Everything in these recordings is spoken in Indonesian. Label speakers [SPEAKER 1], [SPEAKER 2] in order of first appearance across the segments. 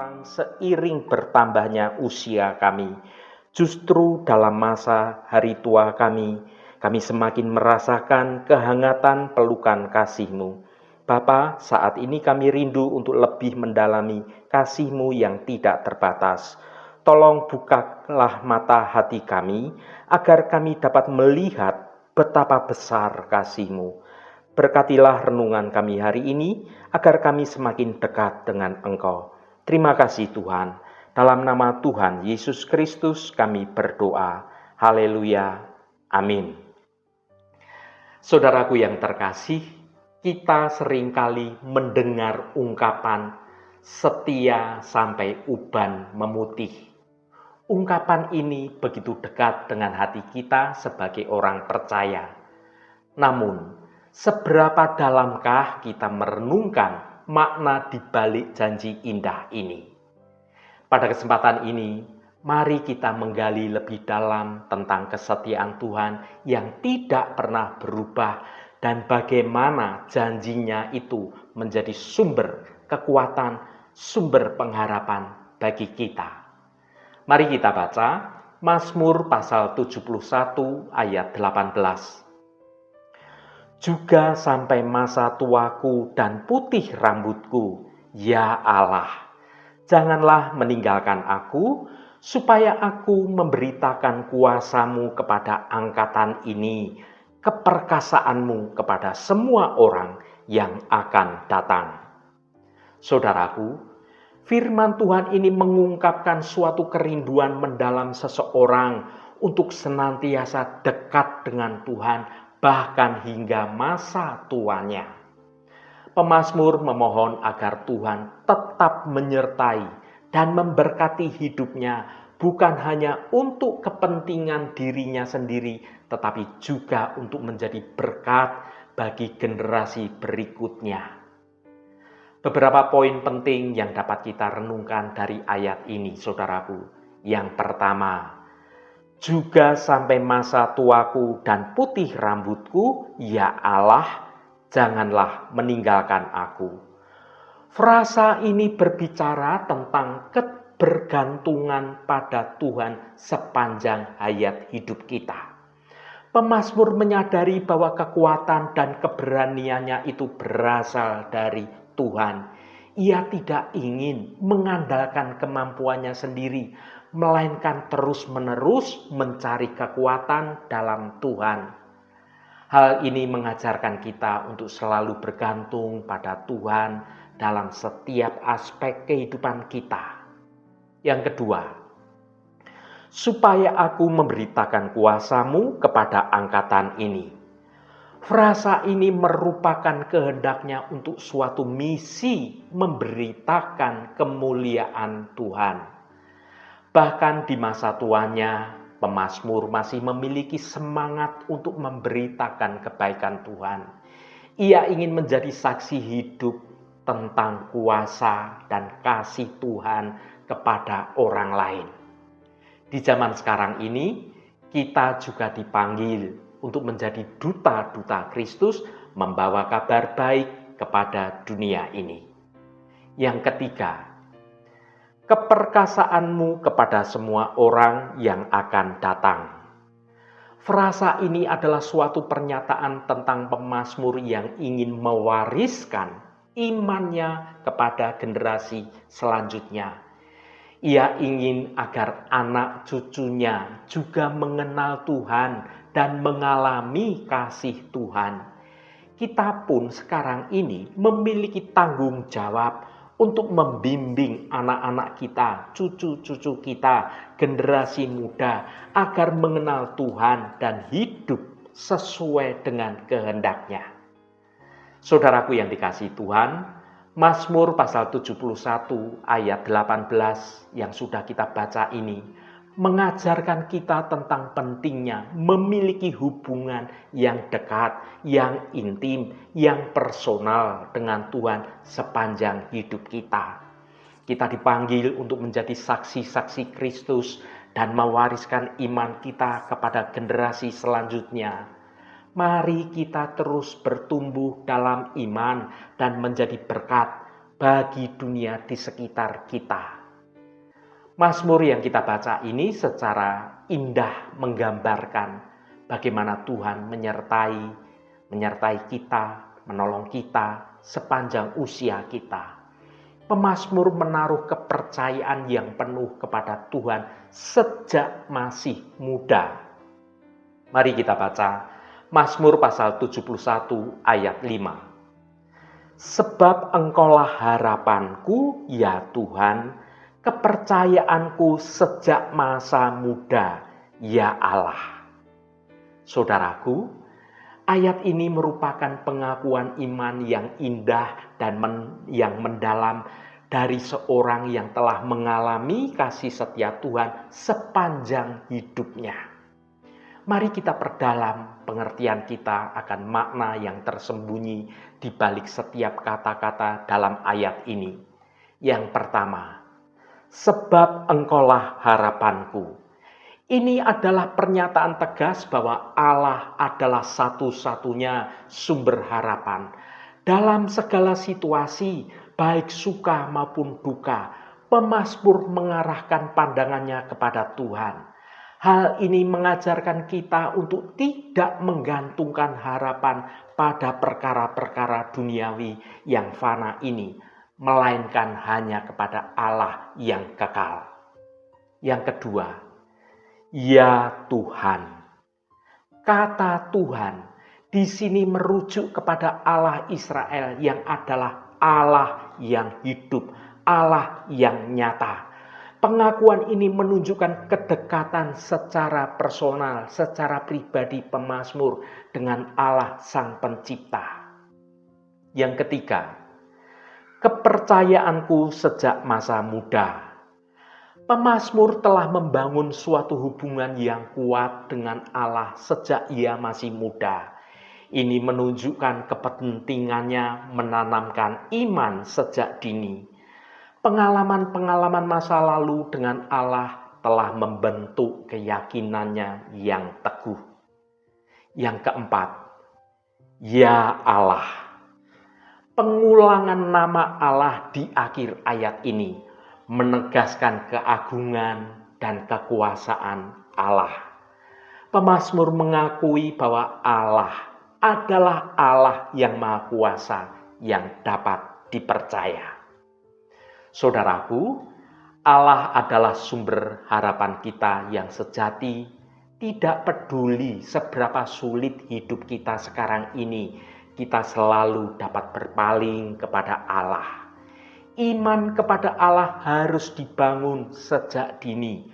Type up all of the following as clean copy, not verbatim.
[SPEAKER 1] memang seiring bertambahnya usia kami. Justru dalam masa hari tua kami semakin merasakan kehangatan pelukan kasih-Mu. Bapa, saat ini kami rindu untuk lebih mendalami kasih-Mu yang tidak terbatas. Tolong bukalah mata hati kami, agar kami dapat melihat betapa besar kasih-Mu. Berkatilah renungan kami hari ini, agar kami semakin dekat dengan Engkau. Terima kasih Tuhan. Dalam nama Tuhan Yesus Kristus kami berdoa. Haleluya. Amin. Saudaraku yang terkasih, kita seringkali mendengar ungkapan setia sampai uban memutih. Ungkapan ini begitu dekat dengan hati kita sebagai orang percaya. Namun, seberapa dalamkah kita merenungkan makna di balik janji indah ini? Pada kesempatan ini, mari kita menggali lebih dalam tentang kesetiaan Tuhan yang tidak pernah berubah dan bagaimana janjinya itu menjadi sumber kekuatan, sumber pengharapan bagi kita. Mari kita baca Mazmur pasal 71 ayat 18. Juga sampai masa tuaku dan putih rambutku, ya Allah, janganlah meninggalkan aku, supaya aku memberitakan kuasa-Mu kepada angkatan ini, keperkasaanmu kepada semua orang yang akan datang. Saudaraku, firman Tuhan ini mengungkapkan suatu kerinduan mendalam seseorang untuk senantiasa dekat dengan Tuhan, bahkan hingga masa tuanya. Pemazmur memohon agar Tuhan tetap menyertai dan memberkati hidupnya, bukan hanya untuk kepentingan dirinya sendiri, tetapi juga untuk menjadi berkat bagi generasi berikutnya. Beberapa poin penting yang dapat kita renungkan dari ayat ini, saudaraku. Yang pertama, juga sampai masa tuaku dan putih rambutku, ya Allah, janganlah meninggalkan aku. Frasa ini berbicara tentang kebergantungan pada Tuhan sepanjang hayat hidup kita. Pemazmur menyadari bahwa kekuatan dan keberaniannya itu berasal dari Tuhan. Ia tidak ingin mengandalkan kemampuannya sendiri, melainkan terus-menerus mencari kekuatan dalam Tuhan. Hal ini mengajarkan kita untuk selalu bergantung pada Tuhan dalam setiap aspek kehidupan kita. Yang kedua, supaya aku memberitakan kuasa-Mu kepada angkatan ini. Frasa ini merupakan kehendaknya untuk suatu misi memberitakan kemuliaan Tuhan. Bahkan di masa tuanya, pemazmur masih memiliki semangat untuk memberitakan kebaikan Tuhan. Ia ingin menjadi saksi hidup tentang kuasa dan kasih Tuhan kepada orang lain. Di zaman sekarang ini, kita juga dipanggil untuk menjadi duta-duta Kristus, membawa kabar baik kepada dunia ini. Yang ketiga, keperkasaanmu kepada semua orang yang akan datang. Frasa ini adalah suatu pernyataan tentang pemazmur yang ingin mewariskan imannya kepada generasi selanjutnya. Ia ingin agar anak cucunya juga mengenal Tuhan dan mengalami kasih Tuhan. Kita pun sekarang ini memiliki tanggung jawab untuk membimbing anak-anak kita, cucu-cucu kita, generasi muda, agar mengenal Tuhan dan hidup sesuai dengan kehendak-Nya. Saudaraku yang dikasihi Tuhan, Mazmur pasal 71 ayat 18 yang sudah kita baca ini mengajarkan kita tentang pentingnya memiliki hubungan yang dekat, yang intim, yang personal dengan Tuhan sepanjang hidup kita. Kita dipanggil untuk menjadi saksi-saksi Kristus dan mewariskan iman kita kepada generasi selanjutnya. Mari kita terus bertumbuh dalam iman dan menjadi berkat bagi dunia di sekitar kita. Mazmur yang kita baca ini secara indah menggambarkan bagaimana Tuhan menyertai kita, menolong kita sepanjang usia kita. Pemazmur menaruh kepercayaan yang penuh kepada Tuhan sejak masih muda. Mari kita baca Mazmur pasal 71 ayat 5. Sebab Engkaulah harapanku, ya Tuhan, kepercayaanku sejak masa muda, ya Allah. Saudaraku, ayat ini merupakan pengakuan iman yang indah dan yang mendalam dari seorang yang telah mengalami kasih setia Tuhan sepanjang hidupnya. Mari kita perdalam pengertian kita akan makna yang tersembunyi di balik setiap kata-kata dalam ayat ini. Yang pertama, sebab Engkaulah harapanku. Ini adalah pernyataan tegas bahwa Allah adalah satu-satunya sumber harapan. Dalam segala situasi, baik suka maupun duka, pemazmur mengarahkan pandangannya kepada Tuhan. Hal ini mengajarkan kita untuk tidak menggantungkan harapan pada perkara-perkara duniawi yang fana ini, melainkan hanya kepada Allah yang kekal. Yang kedua, ya Tuhan. Kata Tuhan di sini merujuk kepada Allah Israel yang adalah Allah yang hidup, Allah yang nyata. Pengakuan ini menunjukkan kedekatan secara personal, secara pribadi pemazmur dengan Allah Sang Pencipta. Yang ketiga, kepercayaanku sejak masa muda. Pemazmur telah membangun suatu hubungan yang kuat dengan Allah sejak ia masih muda. Ini menunjukkan kepentingannya menanamkan iman sejak dini. Pengalaman-pengalaman masa lalu dengan Allah telah membentuk keyakinannya yang teguh. Yang keempat, ya Allah. Pengulangan nama Allah di akhir ayat ini menegaskan keagungan dan kekuasaan Allah. Pemazmur mengakui bahwa Allah adalah Allah yang Maha Kuasa yang dapat dipercaya. Saudaraku, Allah adalah sumber harapan kita yang sejati, tidak peduli seberapa sulit hidup kita sekarang ini, kita selalu dapat berpaling kepada Allah. Iman kepada Allah harus dibangun sejak dini.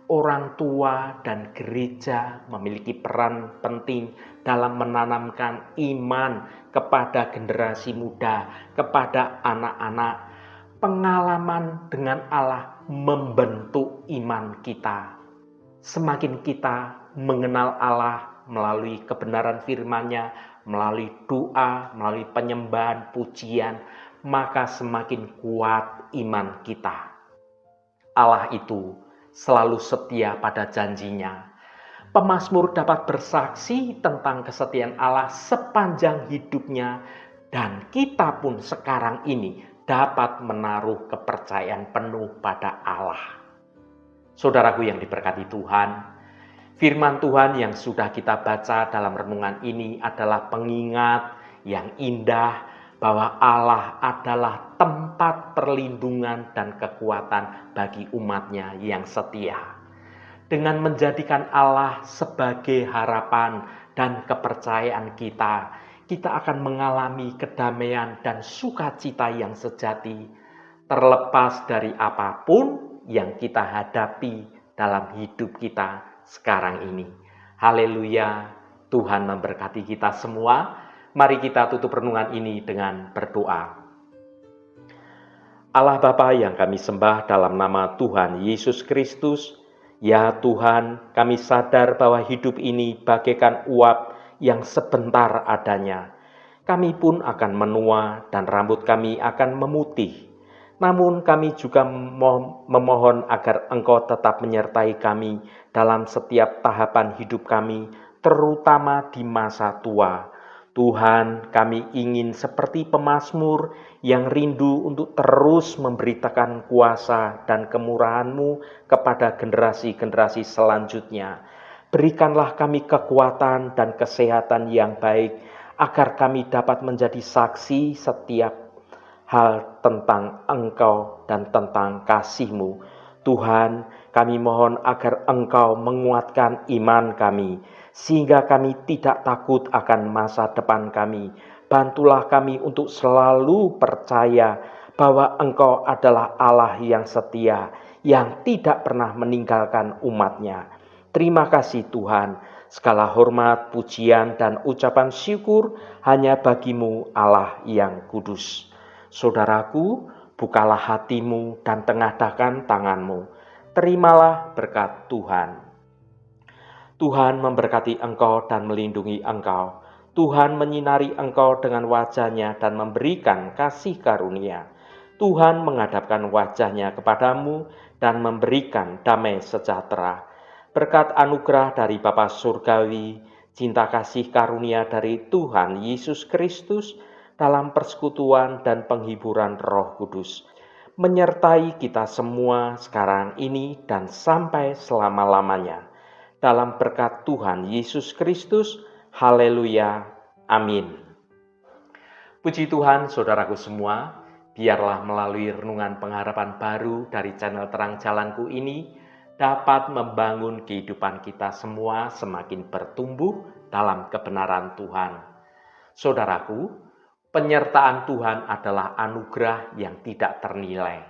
[SPEAKER 1] Orang tua dan gereja memiliki peran penting dalam menanamkan iman kepada generasi muda, kepada anak-anak. Pengalaman dengan Allah membentuk iman kita. Semakin kita mengenal Allah melalui kebenaran firman-Nya, melalui doa, melalui penyembahan, pujian, maka semakin kuat iman kita. Allah itu selalu setia pada janjinya. Pemazmur dapat bersaksi tentang kesetiaan Allah sepanjang hidupnya, dan kita pun sekarang ini dapat menaruh kepercayaan penuh pada Allah. Saudaraku yang diberkati Tuhan, firman Tuhan yang sudah kita baca dalam renungan ini adalah pengingat yang indah bahwa Allah adalah tempat perlindungan dan kekuatan bagi umat-Nya yang setia. Dengan menjadikan Allah sebagai harapan dan kepercayaan kita, kita akan mengalami kedamaian dan sukacita yang sejati, terlepas dari apapun yang kita hadapi dalam hidup kita sekarang ini. Haleluya, Tuhan memberkati kita semua. Mari kita tutup renungan ini dengan berdoa. Allah Bapa yang kami sembah dalam nama Tuhan Yesus Kristus, ya Tuhan, kami sadar bahwa hidup ini bagaikan uap yang sebentar adanya. Kami pun akan menua dan rambut kami akan memutih. Namun kami juga memohon agar Engkau tetap menyertai kami dalam setiap tahapan hidup kami, terutama di masa tua. Tuhan, kami ingin seperti pemazmur yang rindu untuk terus memberitakan kuasa dan kemurahan-Mu kepada generasi-generasi selanjutnya. Berikanlah kami kekuatan dan kesehatan yang baik, agar kami dapat menjadi saksi setiap hal tentang Engkau dan tentang kasih-Mu. Tuhan, kami mohon agar Engkau menguatkan iman kami, sehingga kami tidak takut akan masa depan kami. Bantulah kami untuk selalu percaya bahwa Engkau adalah Allah yang setia, yang tidak pernah meninggalkan umat-Nya. Terima kasih Tuhan, segala hormat, pujian, dan ucapan syukur hanya bagi-Mu Allah yang kudus. Saudaraku, bukalah hatimu dan tengadahkan tanganmu. Terimalah berkat Tuhan. Tuhan memberkati engkau dan melindungi engkau. Tuhan menyinari engkau dengan wajah-Nya dan memberikan kasih karunia. Tuhan menghadapkan wajah-Nya kepadamu dan memberikan damai sejahtera. Berkat anugerah dari Bapa Surgawi, cinta kasih karunia dari Tuhan Yesus Kristus, dalam persekutuan dan penghiburan Roh Kudus, menyertai kita semua sekarang ini dan sampai selama-lamanya. Dalam berkat Tuhan Yesus Kristus, haleluya, amin. Puji Tuhan, saudaraku semua, biarlah melalui renungan pengharapan baru dari channel Terang Jalanku ini, dapat membangun kehidupan kita semua semakin bertumbuh dalam kebenaran Tuhan. Saudaraku, penyertaan Tuhan adalah anugerah yang tidak ternilai.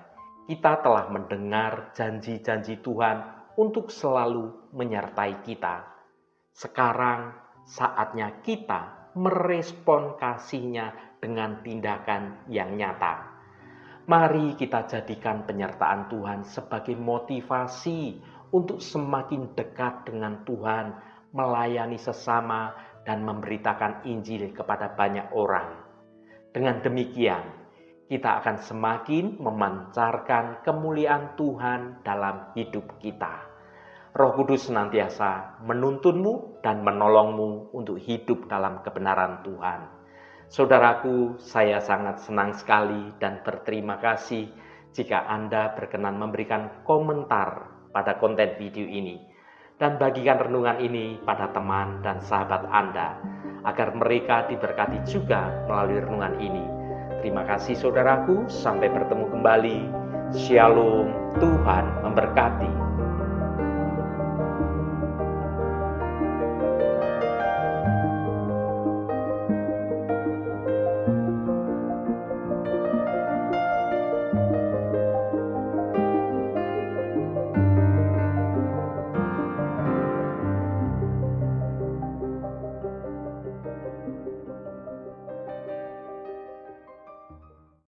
[SPEAKER 1] Kita telah mendengar janji-janji Tuhan untuk selalu menyertai kita. Sekarang saatnya kita merespon kasih-Nya dengan tindakan yang nyata. Mari kita jadikan penyertaan Tuhan sebagai motivasi untuk semakin dekat dengan Tuhan, melayani sesama, dan memberitakan Injil kepada banyak orang. Dengan demikian, kita akan semakin memancarkan kemuliaan Tuhan dalam hidup kita. Roh Kudus senantiasa menuntunmu dan menolongmu untuk hidup dalam kebenaran Tuhan. Saudaraku, saya sangat senang sekali dan berterima kasih jika Anda berkenan memberikan komentar pada konten video ini dan bagikan renungan ini pada teman dan sahabat Anda agar mereka diberkati juga melalui renungan ini. Terima kasih saudaraku, sampai bertemu kembali. Shalom, Tuhan memberkati.